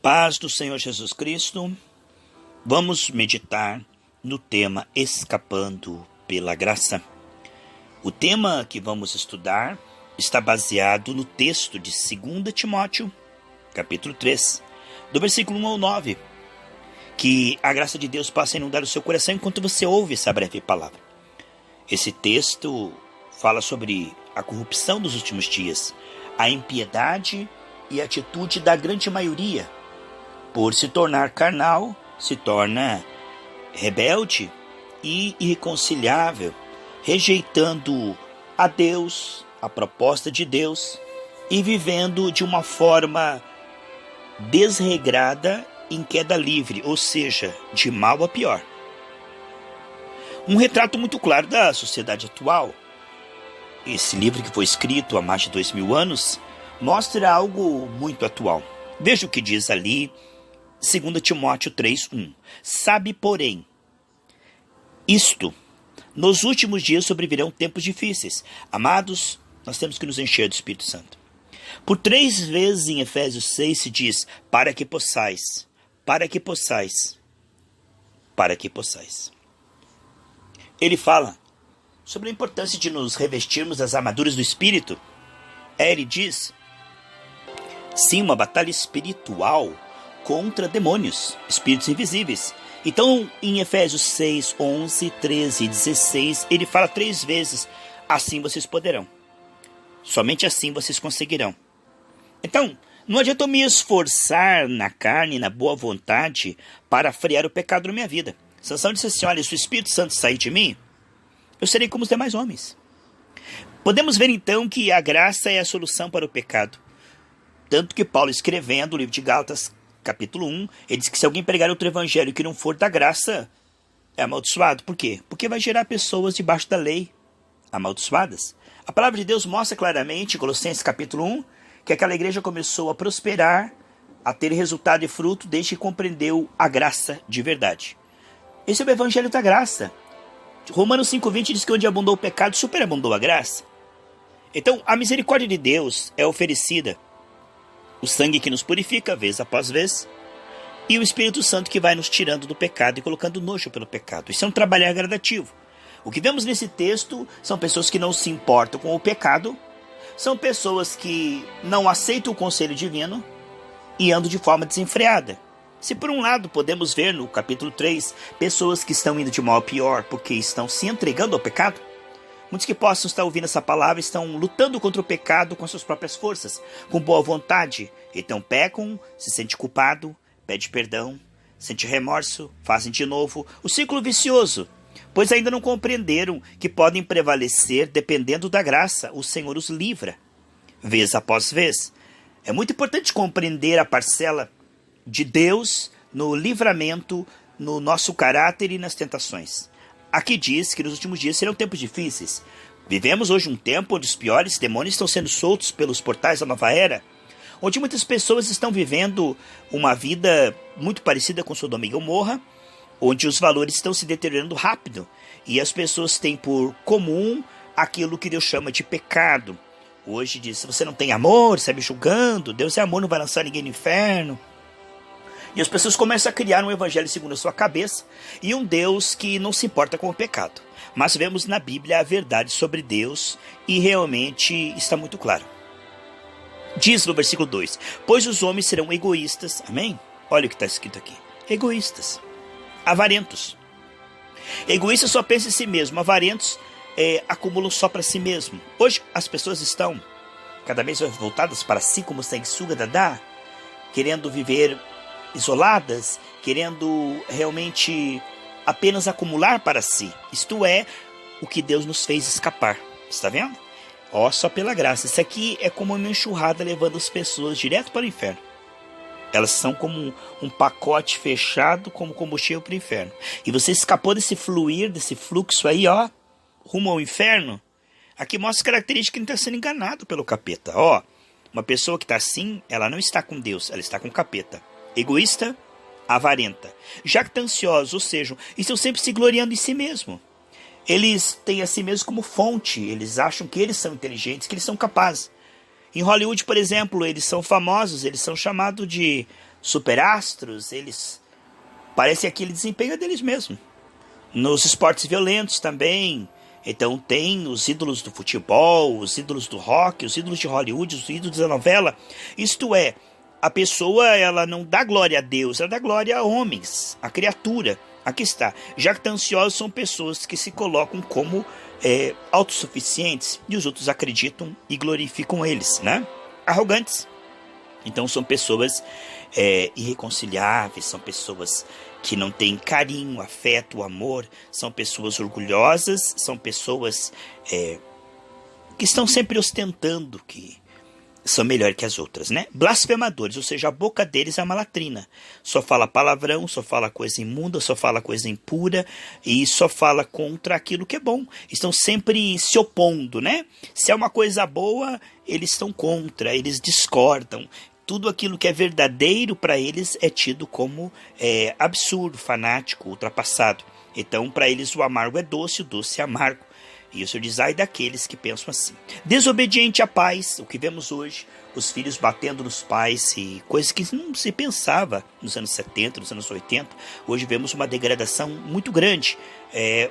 Paz do Senhor Jesus Cristo. Vamos meditar no tema Escapando pela Graça. O tema que vamos estudar está baseado no texto de 2 Timóteo, capítulo 3, do versículo 1 ao 9. Que a graça de Deus possa inundar o seu coração enquanto você ouve essa breve palavra. Esse texto fala sobre a corrupção dos últimos dias, a impiedade e a atitude da grande maioria. Por se tornar carnal, se torna rebelde e irreconciliável, rejeitando a Deus, a proposta de Deus, e vivendo de uma forma desregrada em queda livre, ou seja, de mal a pior. Um retrato muito claro da sociedade atual. Esse livro, que foi escrito há mais de 2000 anos, mostra algo muito atual. Veja o que diz ali 2 Timóteo 3:1. Sabe, porém, isto, nos últimos dias sobrevirão tempos difíceis. Amados, nós temos que nos encher do Espírito Santo. Por 3 vezes em Efésios 6 se diz, para que possais, para que possais, para que possais. Ele fala sobre a importância de nos revestirmos das armaduras do Espírito. Ele diz, sim, uma batalha espiritual contra demônios, espíritos invisíveis. Então, em Efésios 6, 11, 13 e 16, ele fala 3 vezes, assim vocês poderão. Somente assim vocês conseguirão. Então, não adianta eu me esforçar na carne, na boa vontade, para frear o pecado na minha vida. Sansão disse assim, olha, se o Espírito Santo sair de mim, eu serei como os demais homens. Podemos ver então que a graça é a solução para o pecado. Tanto que Paulo, escrevendo o livro de Gálatas, capítulo 1, ele diz que se alguém pregar outro evangelho que não for da graça, é amaldiçoado. Por quê? Porque vai gerar pessoas debaixo da lei amaldiçoadas. A palavra de Deus mostra claramente, em Colossenses capítulo 1, que aquela igreja começou a prosperar, a ter resultado e fruto, desde que compreendeu a graça de verdade. Esse é o evangelho da graça. Romanos 5,20 diz que onde abundou o pecado, superabundou a graça. Então, a misericórdia de Deus é oferecida. O sangue que nos purifica, vez após vez, e o Espírito Santo que vai nos tirando do pecado e colocando nojo pelo pecado. Isso é um trabalhar gradativo. O que vemos nesse texto são pessoas que não se importam com o pecado, são pessoas que não aceitam o conselho divino e andam de forma desenfreada. Se por um lado podemos ver no capítulo 3, pessoas que estão indo de mal a pior porque estão se entregando ao pecado, muitos que possam estar ouvindo essa palavra estão lutando contra o pecado com suas próprias forças, com boa vontade. Então pecam, se sente culpado, pede perdão, sente remorso, fazem de novo. O ciclo vicioso, pois ainda não compreenderam que podem prevalecer dependendo da graça. O Senhor os livra, vez após vez. É muito importante compreender a parcela de Deus no livramento, no nosso caráter e nas tentações. Aqui diz que nos últimos dias serão tempos difíceis. Vivemos hoje um tempo onde os piores demônios estão sendo soltos pelos portais da nova era, onde muitas pessoas estão vivendo uma vida muito parecida com Sodoma e Gomorra, onde os valores estão se deteriorando rápido e as pessoas têm por comum aquilo que Deus chama de pecado. Hoje diz, se você não tem amor, sai me julgando, Deus é amor, não vai lançar ninguém no inferno. E as pessoas começam a criar um evangelho segundo a sua cabeça e um Deus que não se importa com o pecado. Mas vemos na Bíblia a verdade sobre Deus e realmente está muito claro. Diz no versículo 2, pois os homens serão egoístas, amém? Olha o que está escrito aqui, egoístas, avarentos. Egoístas só pensam em si mesmo, avarentos acumulam só para si mesmo. Hoje as pessoas estão cada vez mais voltadas para si como sanguessuga dadá, querendo viver isoladas, querendo realmente apenas acumular para si. Isto é o que Deus nos fez escapar. Está vendo? Ó, só pela graça. Isso aqui é como uma enxurrada levando as pessoas direto para o inferno. Elas são como um pacote fechado como combustível para o inferno. E você escapou desse fluir, desse fluxo aí, ó, rumo ao inferno. Aqui mostra as características que não está sendo enganado pelo capeta. Ó, uma pessoa que está assim, ela não está com Deus, ela está com o capeta. Egoísta, avarenta, jactanciosos, ou seja, estão sempre se gloriando em si mesmo. Eles têm a si mesmo como fonte, eles acham que eles são inteligentes, que eles são capazes. Em Hollywood, por exemplo, eles são famosos, eles são chamados de superastros, eles parece aquele desempenho deles mesmo. Nos esportes violentos também. Então tem os ídolos do futebol, os ídolos do rock, os ídolos de Hollywood, os ídolos da novela. Isto é, a pessoa ela não dá glória a Deus, ela dá glória a homens, a criatura. Aqui está. Jactanciosos são pessoas que se colocam como autossuficientes e os outros acreditam e glorificam eles, né? Arrogantes. Então são pessoas irreconciliáveis, são pessoas que não têm carinho, afeto, amor, são pessoas orgulhosas, são pessoas que estão sempre ostentando que são melhores que as outras, né? Blasfemadores, ou seja, a boca deles é uma latrina. Só fala palavrão, só fala coisa imunda, só fala coisa impura e só fala contra aquilo que é bom. Estão sempre se opondo, né? Se é uma coisa boa, eles estão contra, eles discordam. Tudo aquilo que é verdadeiro para eles é tido como absurdo, fanático, ultrapassado. Então, para eles, o amargo é doce, o doce é amargo. E o Senhor diz, ai daqueles que pensam assim. Desobediente a pais, o que vemos hoje, os filhos batendo nos pais, e coisas que não se pensava nos anos 70, nos anos 80. Hoje vemos uma degradação muito grande.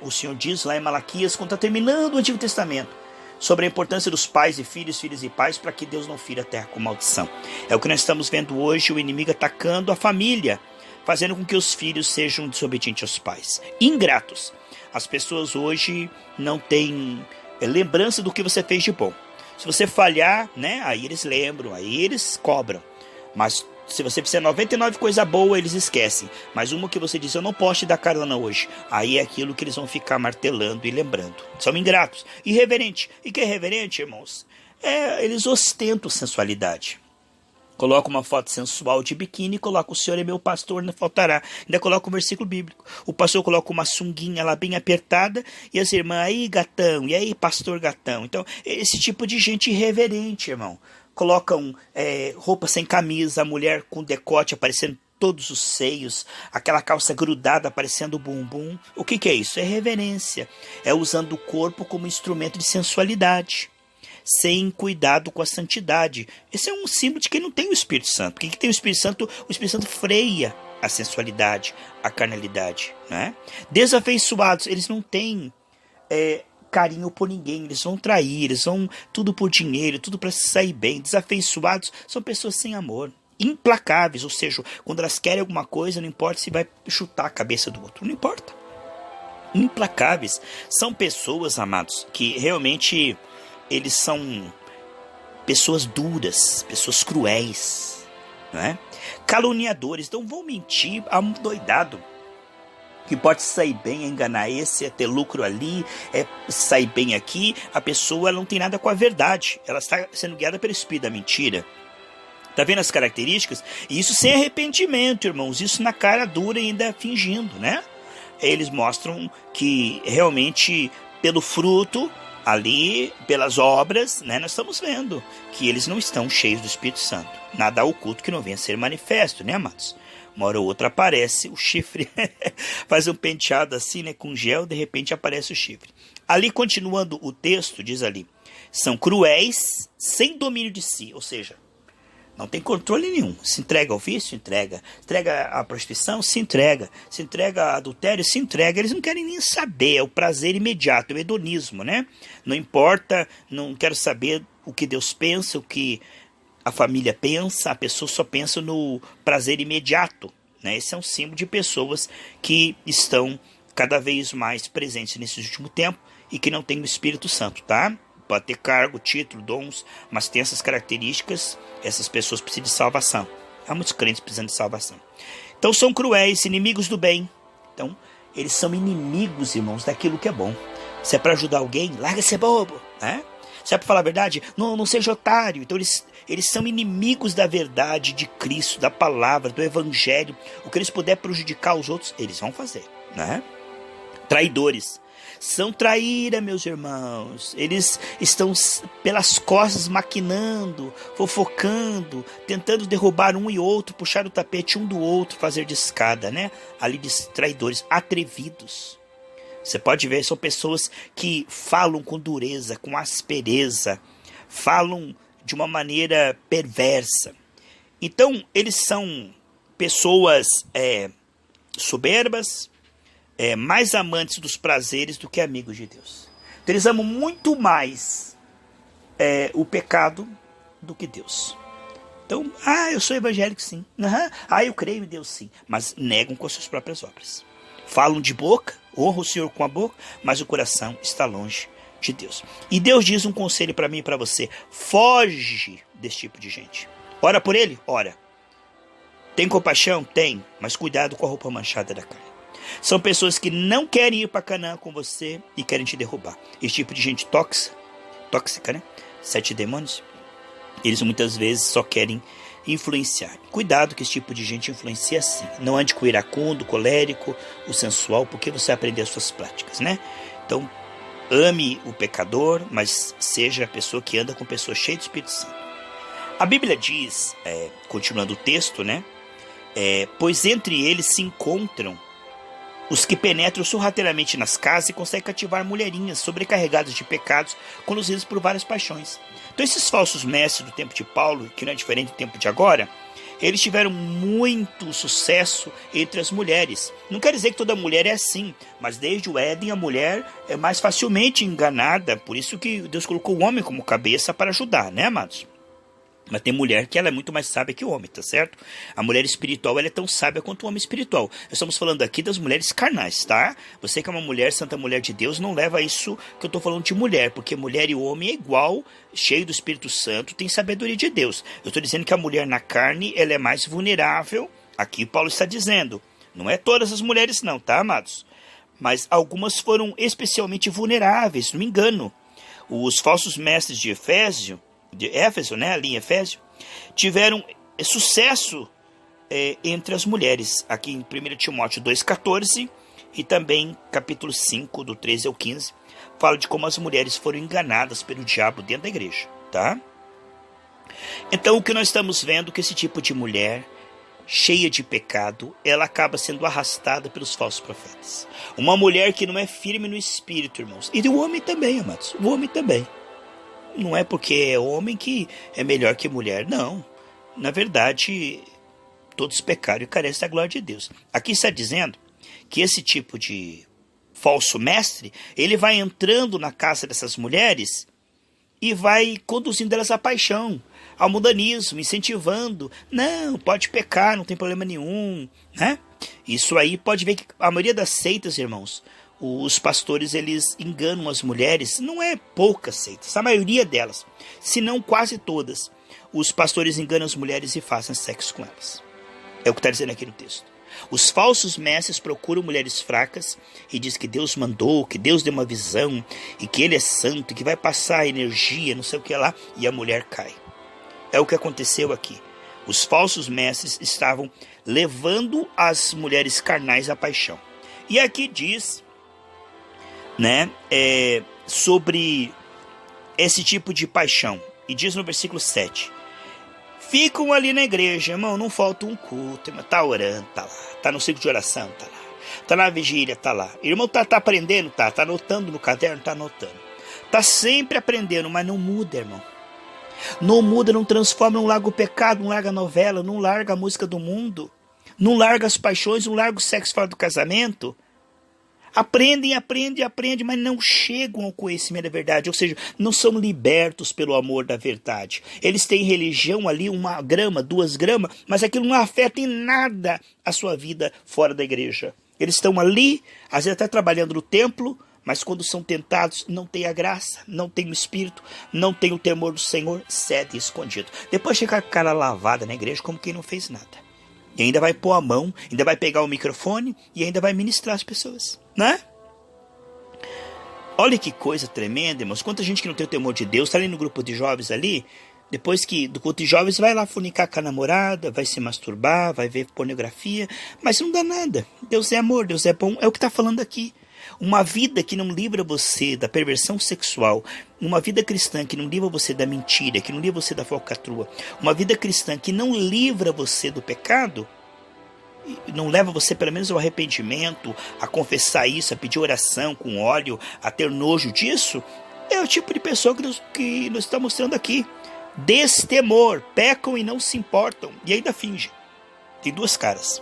O Senhor diz lá em Malaquias, quando está terminando o Antigo Testamento, sobre a importância dos pais e filhos, filhos e pais, para que Deus não fira a terra com maldição. É o que nós estamos vendo hoje, o inimigo atacando a família, fazendo com que os filhos sejam desobedientes aos pais. Ingratos. As pessoas hoje não têm lembrança do que você fez de bom. Se você falhar, né, aí eles lembram, aí eles cobram. Mas se você fizer 99 coisa boa, eles esquecem. Mas uma que você diz, eu não posso te dar carona hoje. Aí é aquilo que eles vão ficar martelando e lembrando. São ingratos. Irreverente. E que é irreverente, irmãos? Eles ostentam sensualidade. Coloca uma foto sensual de biquíni, coloca o Senhor é meu pastor, não faltará. Ainda coloca um versículo bíblico. O pastor coloca uma sunguinha lá bem apertada e as irmãs, aí gatão, e aí pastor gatão. Então, esse tipo de gente irreverente, irmão. Colocam roupa sem camisa, a mulher com decote aparecendo todos os seios, aquela calça grudada aparecendo o bumbum. O que é isso? É reverência. É usando o corpo como instrumento de sensualidade, sem cuidado com a santidade. Esse é um símbolo de quem não tem o Espírito Santo. Quem tem o Espírito Santo freia a sensualidade, a carnalidade, né? Desafeiçoados, eles não têm carinho por ninguém, eles vão trair, eles vão tudo por dinheiro, tudo para se sair bem. Desafeiçoados são pessoas sem amor. Implacáveis, ou seja, quando elas querem alguma coisa, não importa se vai chutar a cabeça do outro, não importa. Implacáveis são pessoas, amados, que realmente eles são pessoas duras, pessoas cruéis, né? Caluniadores, não vão mentir a um doidado que pode sair bem, enganar esse, ter lucro ali, sair bem aqui. A pessoa ela não tem nada com a verdade, ela está sendo guiada pelo espírito da mentira. Tá vendo as características? E isso sem arrependimento, irmãos, isso na cara dura e ainda fingindo, né? Eles mostram que realmente pelo fruto ali, pelas obras, né, nós estamos vendo que eles não estão cheios do Espírito Santo. Nada oculto que não venha a ser manifesto, né, amados? Uma hora ou outra aparece o chifre, faz um penteado assim, né, com gel, de repente aparece o chifre. Ali, continuando o texto, diz ali, são cruéis, sem domínio de si, ou seja, não tem controle nenhum. Se entrega ao vício, entrega. Entrega à prostituição, se entrega. Se entrega a adultério, se entrega. Eles não querem nem saber, é o prazer imediato, é o hedonismo, né? Não importa, não quero saber o que Deus pensa, o que a família pensa, a pessoa só pensa no prazer imediato, né? Esse é um símbolo de pessoas que estão cada vez mais presentes nesse último tempo e que não têm o Espírito Santo, tá? Pode ter cargo, título, dons, mas tem essas características, essas pessoas precisam de salvação. Há muitos crentes precisando de salvação. Então são cruéis, inimigos do bem. Então eles são inimigos, irmãos, daquilo que é bom. Se é para ajudar alguém, larga ser bobo, né? Se é para falar a verdade, não seja otário. Então eles são inimigos da verdade de Cristo, da palavra, do evangelho. O que eles puderem prejudicar os outros, eles vão fazer, né? Traidores. São traíra, meus irmãos. Eles estão pelas costas maquinando, fofocando, tentando derrubar um e outro, puxar o tapete um do outro, fazer de escada, né? Ali de traidores, atrevidos. Você pode ver, são pessoas que falam com dureza, com aspereza, falam de uma maneira perversa. Então, eles são pessoas soberbas, mais amantes dos prazeres do que amigos de Deus. Então, eles amam muito mais o pecado do que Deus. Então, eu sou evangélico sim. Eu creio em Deus sim. Mas negam com as suas próprias obras. Falam de boca, honram o Senhor com a boca, mas o coração está longe de Deus. E Deus diz um conselho para mim e para você: foge desse tipo de gente. Ora por ele? Ora. Tem compaixão? Tem, mas cuidado com a roupa manchada da carne. São pessoas que não querem ir para Canaã com você e querem te derrubar. Esse tipo de gente tóxica, né? 7 demônios. Eles muitas vezes só querem influenciar. Cuidado que esse tipo de gente influencia assim. Não ande com o iracundo, o colérico, o sensual, porque você vai aprender as suas práticas, né? Então, ame o pecador, mas seja a pessoa que anda com pessoas cheias do Espírito Santo. A Bíblia diz, continuando o texto, né? Pois entre eles se encontram os que penetram sorrateiramente nas casas e conseguem cativar mulherinhas sobrecarregadas de pecados, conduzidas por várias paixões. Então esses falsos mestres do tempo de Paulo, que não é diferente do tempo de agora, eles tiveram muito sucesso entre as mulheres. Não quer dizer que toda mulher é assim, mas desde o Éden a mulher é mais facilmente enganada, por isso que Deus colocou o homem como cabeça para ajudar, né, amados? Mas tem mulher que ela é muito mais sábia que o homem, tá certo? A mulher espiritual, ela é tão sábia quanto o homem espiritual. Nós estamos falando aqui das mulheres carnais, tá? Você que é uma mulher, santa mulher de Deus, não leva isso que eu estou falando de mulher, porque mulher e homem é igual, cheio do Espírito Santo, tem sabedoria de Deus. Eu estou dizendo que a mulher na carne, ela é mais vulnerável. Aqui Paulo está dizendo. Não é todas as mulheres não, tá, amados? Mas algumas foram especialmente vulneráveis, no engano. Os falsos mestres de Éfeso, né, ali em Efésio, tiveram sucesso entre as mulheres, aqui em 1 Timóteo 2,14 e também capítulo 5, do 13 ao 15, fala de como as mulheres foram enganadas pelo diabo dentro da igreja, tá? Então o que nós estamos vendo é que esse tipo de mulher, cheia de pecado, ela acaba sendo arrastada pelos falsos profetas. Uma mulher que não é firme no espírito, irmãos, e o homem também, amados, o homem também. Não é porque é homem que é melhor que mulher, não. Na verdade, todos pecaram e carecem da glória de Deus. Aqui está dizendo que esse tipo de falso mestre, ele vai entrando na casa dessas mulheres e vai conduzindo elas à paixão, ao mundanismo, incentivando. Não, pode pecar, não tem problema nenhum, né? Isso aí pode ver que a maioria das seitas, irmãos, os pastores, eles enganam as mulheres, não é poucas seitas, a maioria delas, se não quase todas, os pastores enganam as mulheres e fazem sexo com elas. É o que está dizendo aqui no texto. Os falsos mestres procuram mulheres fracas e diz que Deus mandou, que Deus deu uma visão, e que Ele é santo, que vai passar energia, não sei o que lá, e a mulher cai. É o que aconteceu aqui. Os falsos mestres estavam levando as mulheres carnais à paixão. E aqui diz, né, sobre esse tipo de paixão. E diz no versículo 7. Ficam ali na igreja, irmão, não falta um culto, irmão, tá orando, tá lá. Tá no ciclo de oração, tá lá. Tá na vigília, tá lá. Irmão, tá aprendendo, tá anotando no caderno, tá anotando. Tá sempre aprendendo, mas não muda, irmão. Não muda, não transforma, não larga o pecado, não larga a novela, não larga a música do mundo, não larga as paixões, não larga o sexo fora do casamento. Aprendem, mas não chegam ao conhecimento da verdade, ou seja, não são libertos pelo amor da verdade. Eles têm religião ali, 1 grama, 2 gramas, mas aquilo não afeta em nada a sua vida fora da igreja. Eles estão ali, às vezes até trabalhando no templo, mas quando são tentados, não tem a graça, não tem o espírito, não tem o temor do Senhor, cede escondido. Depois chega com a cara lavada na igreja como quem não fez nada. E ainda vai pôr a mão, ainda vai pegar o microfone e ainda vai ministrar as pessoas, né? Olha que coisa tremenda, irmãos. Quanta gente que não tem o temor de Deus, está ali no grupo de jovens ali, depois que do culto de jovens vai lá fornicar com a namorada, vai se masturbar, vai ver pornografia, mas não dá nada. Deus é amor, Deus é bom, é o que está falando aqui. Uma vida que não livra você da perversão sexual, uma vida cristã que não livra você da mentira, que não livra você da falcatrua, uma vida cristã que não livra você do pecado, não leva você pelo menos ao arrependimento, a confessar isso, a pedir oração com óleo, a ter nojo disso, é o tipo de pessoa que nos está mostrando aqui. Destemor, pecam e não se importam, e ainda fingem. Tem duas caras.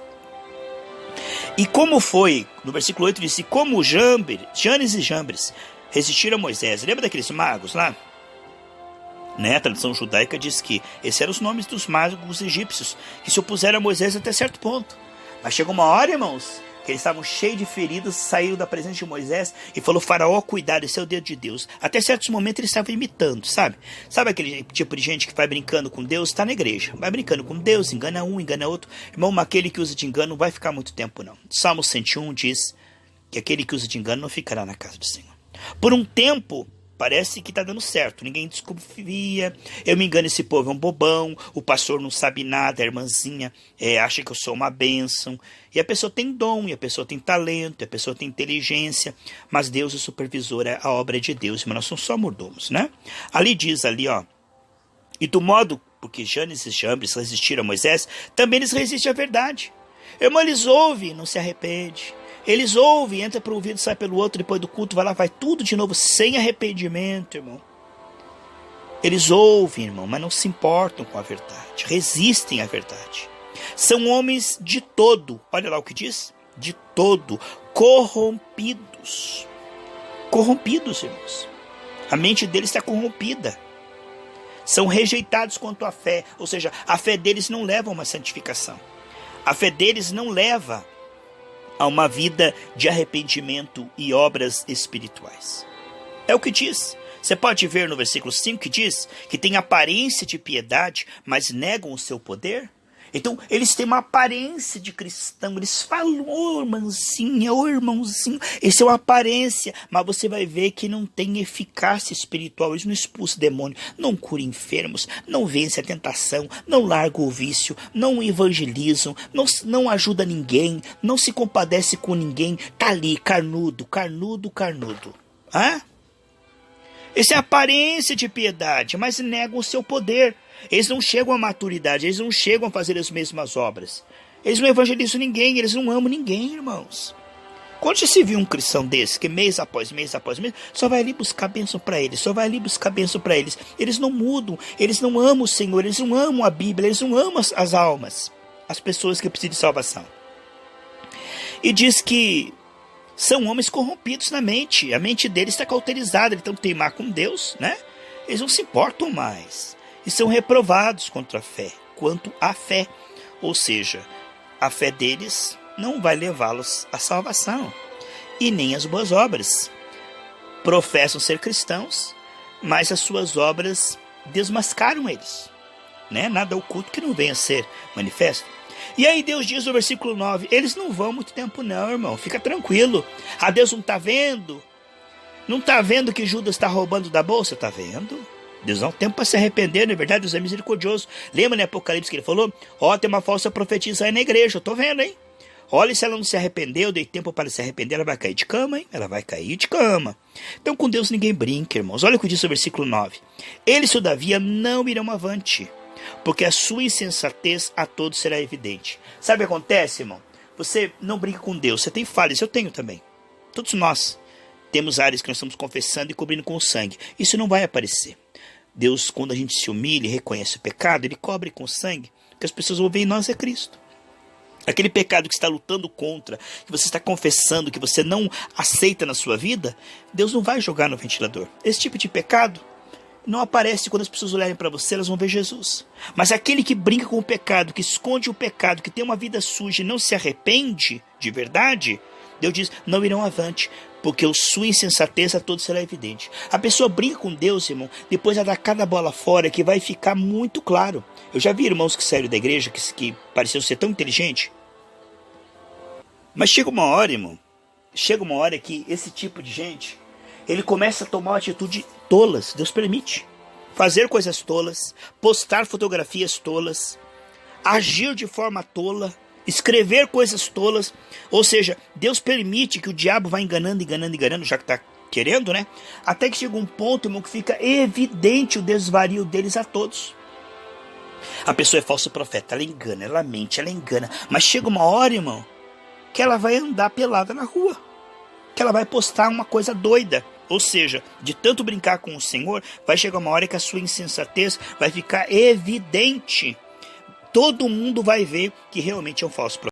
E como foi, no versículo 8 disse, como Janes e Jambres resistiram a Moisés. Lembra daqueles magos lá? Né? A tradição judaica diz que esses eram os nomes dos magos egípcios que se opuseram a Moisés até certo ponto. Mas chegou uma hora, irmãos, que eles estavam cheios de feridas, saíram da presença de Moisés e falou, Faraó, cuidado, esse é o dedo de Deus. Até certos momentos eles estavam imitando, sabe? Sabe aquele tipo de gente que vai brincando com Deus? Está na igreja, vai brincando com Deus, engana um, engana outro. Irmão, aquele que usa de engano não vai ficar muito tempo não. Salmo 101 diz que aquele que usa de engano não ficará na casa do Senhor. Por um tempo, parece que está dando certo, ninguém desconfia, eu me engano, esse povo é um bobão, o pastor não sabe nada, a irmãzinha acha que eu sou uma bênção, e a pessoa tem dom, e a pessoa tem talento, e a pessoa tem inteligência, mas Deus é o supervisor, a obra é de Deus, mas nós somos só mordomos, né? Ali diz, e do modo, porque Janes e Jambres resistiram a Moisés, também eles resistem à verdade. Irmão, eles ouvem, não se arrepende. Eles ouvem, entra para o ouvido, sai pelo outro, depois do culto, vai lá, vai tudo de novo, sem arrependimento, irmão. Eles ouvem, irmão, mas não se importam com a verdade, resistem à verdade. São homens de todo, olha lá o que diz, de todo, corrompidos. Corrompidos, irmãos. A mente deles está corrompida. São rejeitados quanto à fé, ou seja, a fé deles não leva a uma santificação. A fé deles não leva a uma vida de arrependimento e obras espirituais. É o que diz. Você pode ver no versículo 5 que diz que tem aparência de piedade, mas negam o seu poder. Então, eles têm uma aparência de cristão, eles falam, ô irmãzinha, ô irmãozinho, isso é uma aparência, mas você vai ver que não tem eficácia espiritual, eles não expulsam demônio, não curam enfermos, não vencem a tentação, não largam o vício, não evangelizam, não ajuda ninguém, não se compadece com ninguém, tá ali, carnudo. Essa é a aparência de piedade, mas negam o seu poder. Eles não chegam à maturidade, eles não chegam a fazer as mesmas obras. Eles não evangelizam ninguém, eles não amam ninguém, irmãos. Quando já se viu um cristão desse, que mês após mês, só vai ali buscar bênção para eles, Eles não mudam, eles não amam o Senhor, eles não amam a Bíblia, eles não amam as almas, as pessoas que precisam de salvação. E diz que são homens corrompidos na mente, a mente deles está cauterizada, eles estão teimar com Deus, né? Eles não se importam mais. E são reprovados quanto à fé. Ou seja, a fé deles não vai levá-los à salvação. E nem às boas obras. Professam ser cristãos, mas as suas obras desmascaram eles. Né? Nada oculto que não venha a ser manifesto. E aí Deus diz no versículo 9, eles não vão muito tempo não, irmão. Fica tranquilo. A Deus não está vendo? Não está vendo que Judas está roubando da bolsa? Está vendo? Deus dá um tempo para se arrepender, não é verdade? Deus é misericordioso. Lembra no Apocalipse que ele falou? Tem uma falsa profetisa aí na igreja, eu tô vendo, hein? Olha, se ela não se arrependeu, eu dei tempo para se arrepender, ela vai cair de cama, hein? Ela vai cair de cama. Então com Deus ninguém brinca, irmãos. Olha o que diz o versículo 9. Eles, todavia, não irão avante, porque a sua insensatez a todos será evidente. Sabe o que acontece, irmão? Você não brinca com Deus, você tem falhas, eu tenho também. Todos nós temos áreas que nós estamos confessando e cobrindo com o sangue. Isso não vai aparecer. Deus, quando a gente se humilha e reconhece o pecado, Ele cobre com sangue, que as pessoas vão ver em nós é Cristo. Aquele pecado que você está lutando contra, que você está confessando, que você não aceita na sua vida, Deus não vai jogar no ventilador. Esse tipo de pecado não aparece quando as pessoas olharem para você, elas vão ver Jesus. Mas aquele que brinca com o pecado, que esconde o pecado, que tem uma vida suja e não se arrepende de verdade, Deus diz, não irão avante, porque a sua insensatez a todos será evidente. A pessoa brinca com Deus, irmão, depois ela dá cada bola fora que vai ficar muito claro. Eu já vi irmãos que saíram da igreja, que pareciam ser tão inteligentes. Mas chega uma hora, irmão, que esse tipo de gente, ele começa a tomar atitude tolas, Deus permite. Fazer coisas tolas, postar fotografias tolas, agir de forma tola, escrever coisas tolas, ou seja, Deus permite que o diabo vá enganando, já que está querendo, né? Até que chega um ponto, irmão, que fica evidente o desvario deles a todos. A pessoa é falso profeta, ela engana, ela mente, ela engana, mas chega uma hora, irmão, que ela vai andar pelada na rua, que ela vai postar uma coisa doida, ou seja, de tanto brincar com o Senhor, vai chegar uma hora que a sua insensatez vai ficar evidente. todo mundo vai ver que realmente é um falso profeta.